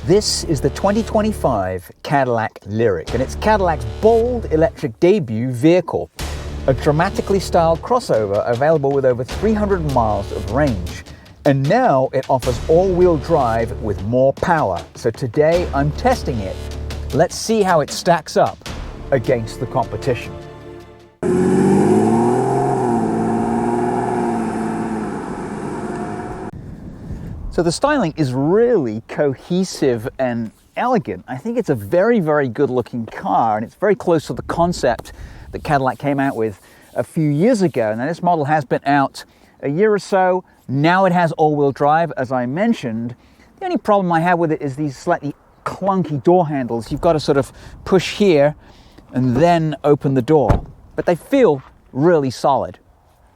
This is the 2025 Cadillac Lyriq, and it's Cadillac's bold electric debut vehicle. A dramatically styled crossover available with over 300 miles of range. And now it offers all-wheel drive with more power. So today I'm testing it. Let's see how it stacks up against the competition. So the styling is really cohesive and elegant. I think it's a very, very good looking car, and it's very close to the concept that Cadillac came out with a few years ago. Now this model has been out a year or so. Now it has all-wheel drive, as I mentioned. The only problem I have with it is these slightly clunky door handles. You've got to sort of push here and then open the door, but they feel really solid.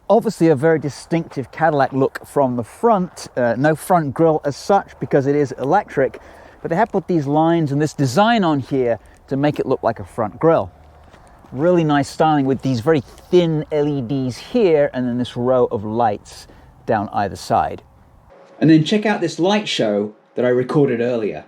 Obviously a very distinctive Cadillac look from the front. No front grille as such because it is electric, but they have put these lines and this design on here to make it look like a front grille. Really nice styling with these very thin LEDs here and then this row of lights down either side. And then check out this light show that I recorded earlier.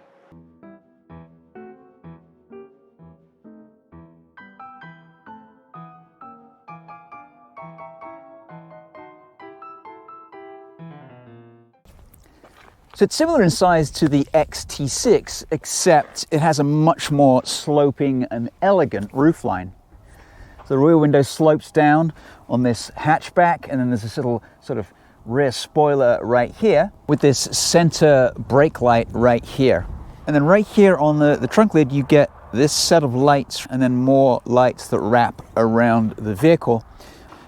So it's similar in size to the XT6, except it has a much more sloping and elegant roofline. So the rear window slopes down on this hatchback, and then there's this little sort of rear spoiler right here with this center brake light right here. And then right here on the trunk lid, you get this set of lights and then more lights that wrap around the vehicle.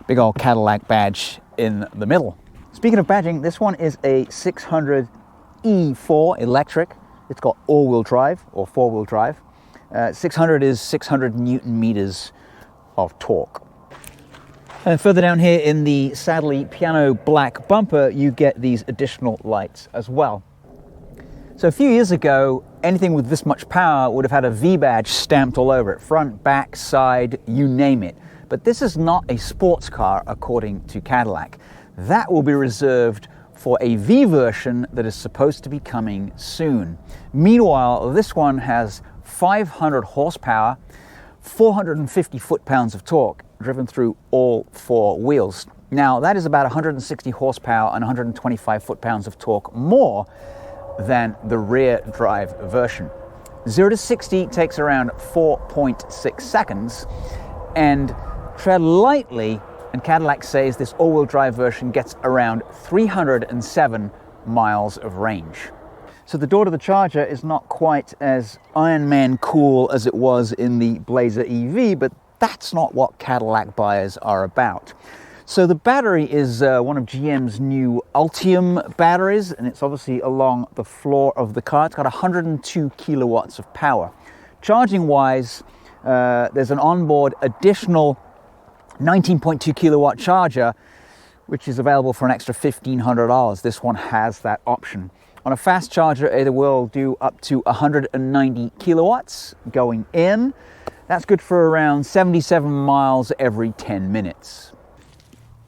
Big old Cadillac badge in the middle. Speaking of badging, this one is a 600 E4 electric. It's got all-wheel drive or four-wheel drive. 600 is 600 Newton meters of torque. And further down here in the sadly piano black bumper, you get these additional lights as well. So a few years ago, anything with this much power would have had a V badge stamped all over it, front, back, side, you name it. But this is not a sports car according to Cadillac. That will be reserved for a V version that is supposed to be coming soon. Meanwhile, this one has 500 horsepower, 450 foot-pounds of torque driven through all four wheels. Now, that is about 160 horsepower and 125 foot-pounds of torque more than the rear drive version. 0 to 60 takes around 4.6 seconds, and tread lightly, and Cadillac says this all-wheel drive version gets around 307 miles of range. So the door to the Charger is not quite as Iron Man cool as it was in the Blazer EV, but that's not what Cadillac buyers are about. So the battery is one of GM's new Ultium batteries, and it's obviously along the floor of the car. It's got 102 kilowatts of power. Charging wise, there's an onboard additional 19.2 kilowatt charger, which is available for an extra $1,500. This one has that option. On a fast charger, it will do up to 190 kilowatts going in. That's good for around 77 miles every 10 minutes.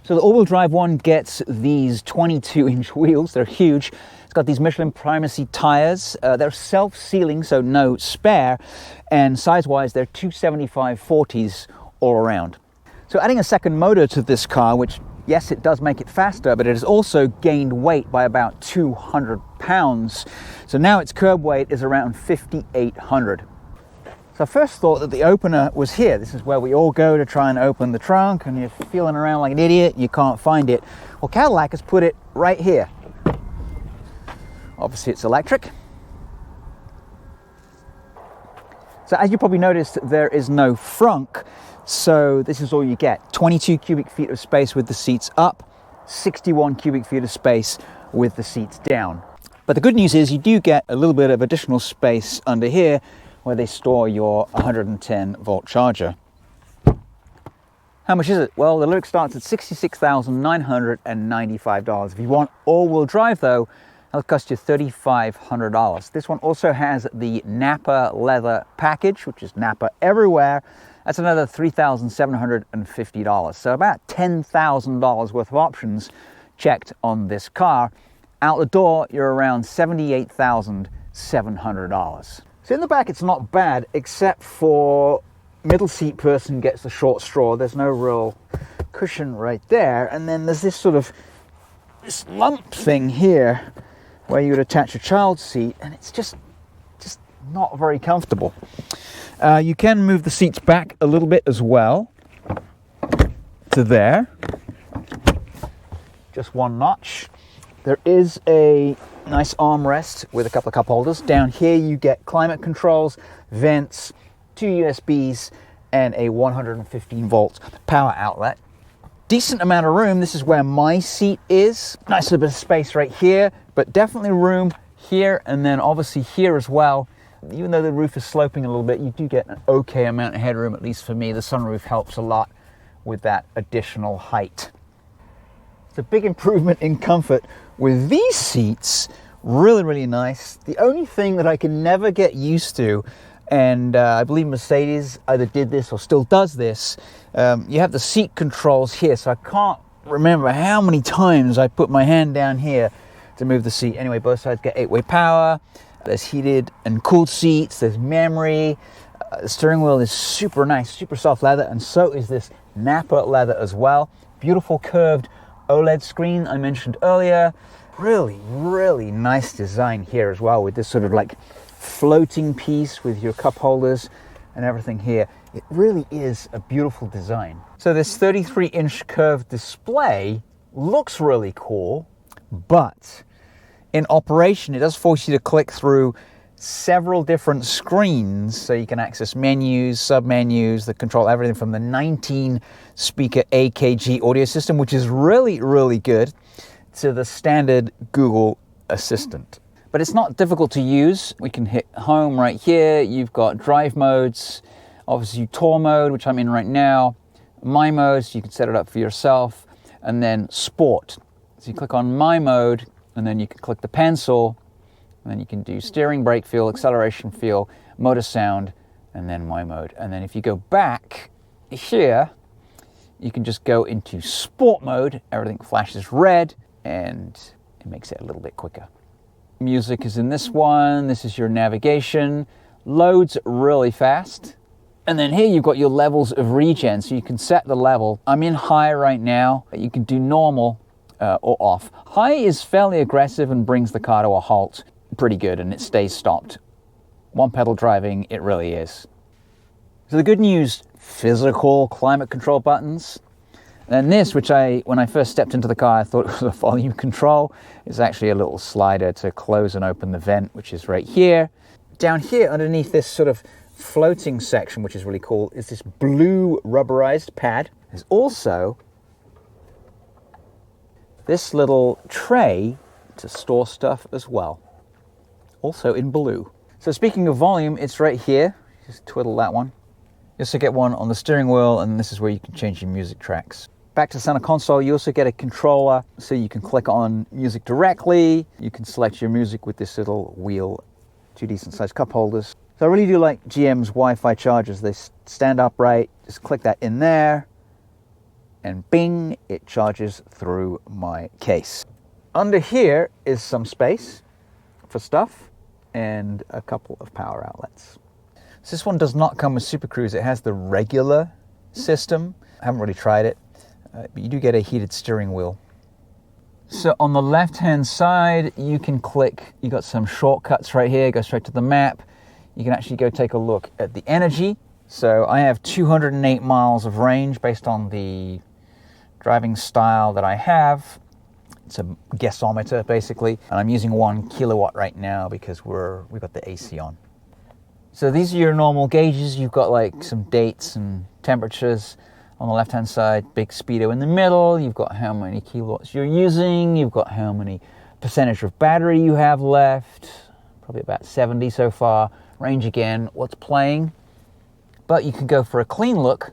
So the all-wheel drive one gets these 22-inch wheels. They're huge. It's got these Michelin Primacy tires. They're self-sealing, so no spare. And size-wise, they're 275/40s all around. So adding a second motor to this car, which, yes, it does make it faster, but it has also gained weight by about 200 pounds. So now its curb weight is around 5,800. So I first thought that the opener was here. This is where we all go to try and open the trunk, and you're feeling around like an idiot, you can't find it. Well, Cadillac has put it right here. Obviously it's electric. So as you probably noticed, there is no frunk. So this is all you get. 22 cubic feet of space with the seats up, 61 cubic feet of space with the seats down. But the good news is you do get a little bit of additional space under here where they store your 110 volt charger. How much is it? Well, the Lyriq starts at $66,995. If you want all-wheel drive though, that'll cost you $3,500. This one also has the Napa leather package, which is Napa everywhere. That's another $3,750. So about $10,000 worth of options checked on this car. Out the door, you're around $78,000 $700. So in the back, it's not bad, except for middle seat person gets the short straw. There's no real cushion right there. And then there's this sort of this lump thing here where you would attach a child seat, and it's just not very comfortable. You can move the seats back a little bit as well to there. Just one notch. There is a nice armrest with a couple of cup holders. Down here you get climate controls, vents, 2 USBs, and a 115 volt power outlet. Decent amount of room. This is where my seat is. Nice little bit of space right here, but definitely room here and then obviously here as well. Even though the roof is sloping a little bit, you do get an okay amount of headroom, at least for me. The sunroof helps a lot with that additional height. It's a big improvement in comfort with these seats. Really, really nice. The only thing that I can never get used to, and I believe Mercedes either did this or still does this, you have the seat controls here, so I can't remember how many times I put my hand down here to move the seat. Anyway, both sides get 8-way power. There's heated and cooled seats. There's memory. The steering wheel is super nice, super soft leather, and so is this Napa leather as well. Beautiful curved OLED screen I mentioned earlier. Really, really nice design here as well, with this sort of like floating piece with your cup holders and everything here. It really is a beautiful design. So this 33-inch curved display looks really cool, but in operation, it does force you to click through several different screens so you can access menus, sub-menus that control everything from the 19-speaker AKG audio system, which is really, really good, to the standard Google Assistant. But it's not difficult to use. We can hit home right here. You've got drive modes, obviously tour mode, which I'm in right now, my mode, so you can set it up for yourself, and then sport. So you click on my mode, and then you can click the pencil, and then you can do steering, brake feel, acceleration feel, motor sound, and then my mode. And then if you go back here, you can just go into sport mode. Everything flashes red, and it makes it a little bit quicker. Music is in this one. This is your navigation. Loads really fast. And then here you've got your levels of regen, so you can set the level. I'm in high right now. You can do normal or off. High is fairly aggressive and brings the car to a halt pretty good, and it stays stopped. One pedal driving, it really is. So the good news, physical climate control buttons. And this, which when I first stepped into the car, I thought it was a volume control. It's actually a little slider to close and open the vent, which is right here. Down here, underneath this sort of floating section, which is really cool, is this blue rubberized pad. There's also this little tray to store stuff as well, also in blue. So speaking of volume, it's right here. Just twiddle that one. You also get one on the steering wheel, and this is where you can change your music tracks. Back to the center console, you also get a controller, so you can click on music directly. You can select your music with this little wheel, 2 decent sized cup holders. So I really do like GM's Wi-Fi chargers. They stand upright, just click that in there, and bing, it charges through my case. Under here is some space for stuff and a couple of power outlets. So this one does not come with Super Cruise. It has the regular system. I haven't really tried it, but you do get a heated steering wheel. So on the left-hand side, you can click, you got some shortcuts right here, go straight to the map. You can actually go take a look at the energy. So I have 208 miles of range based on the driving style that I have. It's a guessometer basically, and I'm using 1 kilowatt right now because we've got the AC on. So these are your normal gauges. You've got like some dates and temperatures on the left-hand side, big speedo in the middle. You've got how many kilowatts you're using. You've got how many percentage of battery you have left. Probably about 70 so far. Range again, what's playing. But you can go for a clean look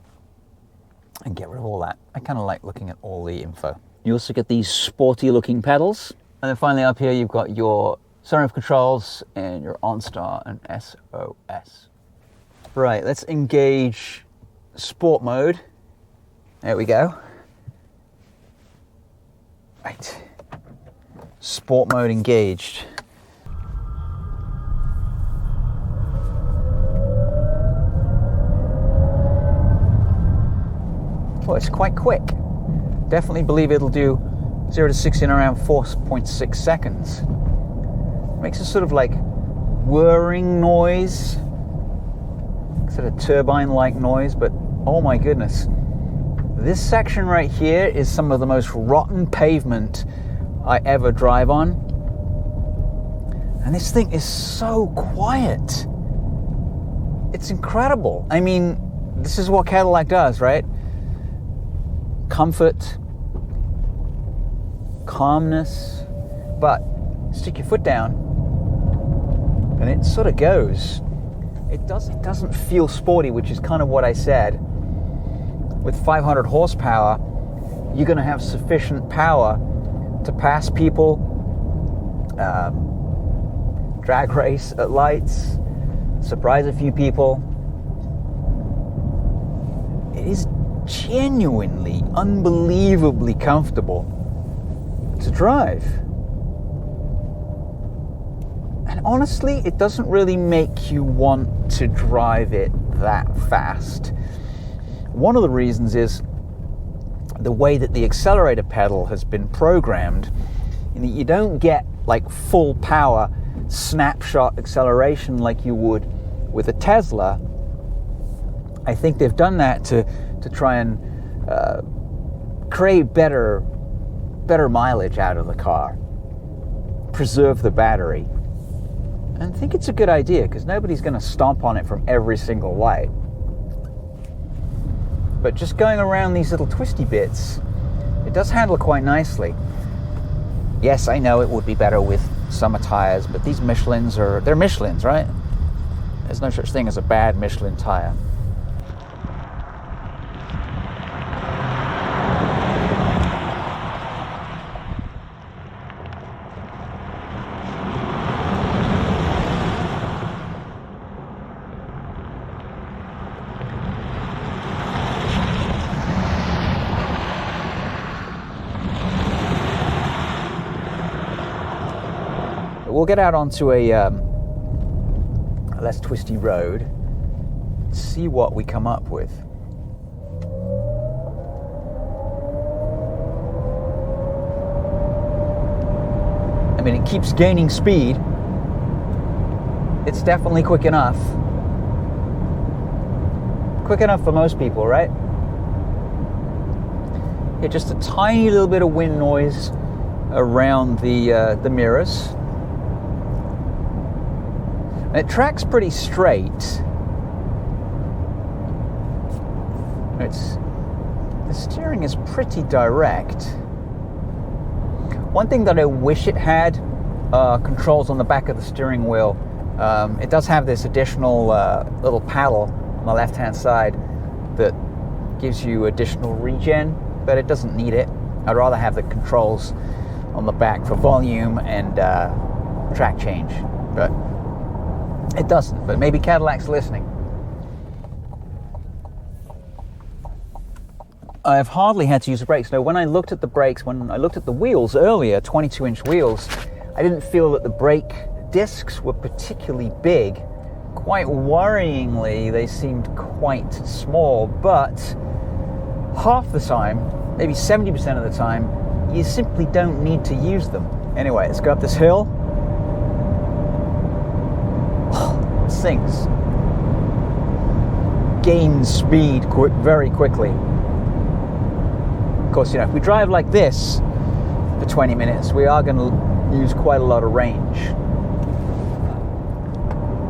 and get rid of all that. I kind of like looking at all the info. You also get these sporty looking pedals. And then finally up here, you've got your sunroof controls and your OnStar and SOS. Right, let's engage sport mode. There we go. Right. Sport mode engaged. Well, it's quite quick. Definitely believe it'll do 0 to 60 in around 4.6 seconds. Makes a sort of like whirring noise, sort of turbine-like noise, but oh my goodness. This section right here is some of the most rotten pavement I ever drive on. And this thing is so quiet. It's incredible. I mean, this is what Cadillac does, right? Comfort, calmness, but stick your foot down and it sort of goes. It doesn't feel sporty, which is kind of what I said. With 500 horsepower, you're going to have sufficient power to pass people, drag race at lights, surprise a few people. It is genuinely, unbelievably comfortable to drive. And honestly, it doesn't really make you want to drive it that fast. One of the reasons is the way that the accelerator pedal has been programmed, in that you don't get like full power snapshot acceleration like you would with a Tesla. I think they've done that to try and create better mileage out of the car, preserve the battery. And I think it's a good idea because nobody's going to stomp on it from every single light. But just going around these little twisty bits, it does handle quite nicely. Yes, I know it would be better with summer tires, but these Michelins they're Michelins, right? There's no such thing as a bad Michelin tire. We'll get out onto a less twisty road, see what we come up with. I mean, it keeps gaining speed. It's definitely quick enough. Quick enough for most people, right? Yeah, just a tiny little bit of wind noise around the mirrors. It tracks pretty straight. The steering is pretty direct. One thing that I wish it had, controls on the back of the steering wheel. It does have this additional little paddle on the left-hand side that gives you additional regen, but it doesn't need it. I'd rather have the controls on the back for volume and track change, but it doesn't. But maybe Cadillac's listening. I've hardly had to use the brakes. Now, when I looked at the brakes, when I looked at the wheels earlier, 22-inch wheels, I didn't feel that the brake discs were particularly big. Quite worryingly, they seemed quite small, but half the time, maybe 70% of the time, you simply don't need to use them. Anyway, let's go up this hill. This thing's gains speed very quickly. Of course, you know, if we drive like this for 20 minutes, we are going to use quite a lot of range.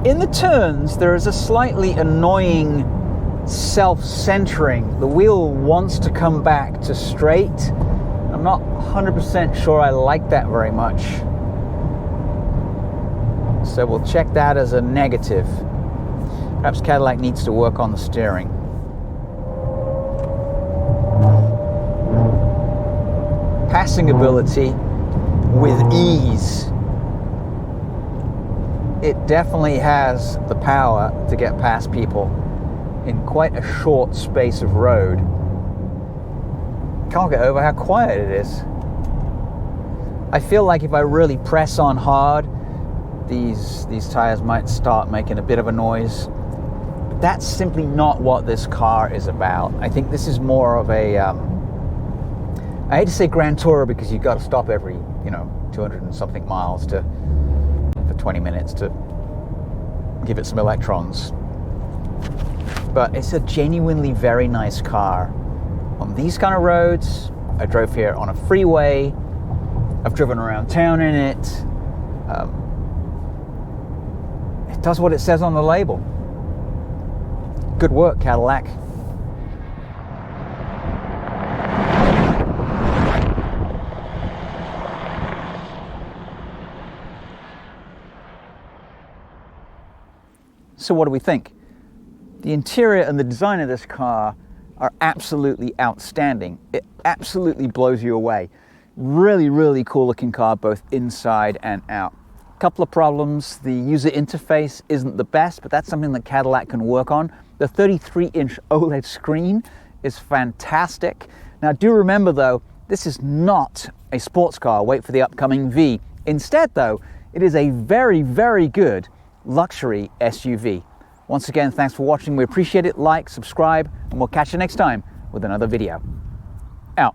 In the turns, there is a slightly annoying self-centering. The wheel wants to come back to straight. I'm not 100% sure I like that very much. So we'll check that as a negative. Perhaps Cadillac needs to work on the steering. Passing ability with ease. It definitely has the power to get past people in quite a short space of road. Can't get over how quiet it is. I feel like if I really press on hard, these tires might start making a bit of a noise. that's simply not what this car is about. I think this is more of a, I hate to say Grand Tourer because you've got to stop every, 200 and something miles for 20 minutes to give it some electrons. But it's a genuinely very nice car. On these kind of roads, I drove here on a freeway, I've driven around town in it. It does what it says on the label. Good work, Cadillac. So what do we think? The interior and the design of this car are absolutely outstanding. It absolutely blows you away. Really, really cool looking car, both inside and out. Couple of problems. The user interface isn't the best, but that's something that Cadillac can work on. The 33-inch OLED screen is fantastic. Now do remember though, this is not a sports car. Wait for the upcoming V. Instead though, it is a very, very good luxury SUV. Once again, thanks for watching. We appreciate it. Like, subscribe, and we'll catch you next time with another video. Out.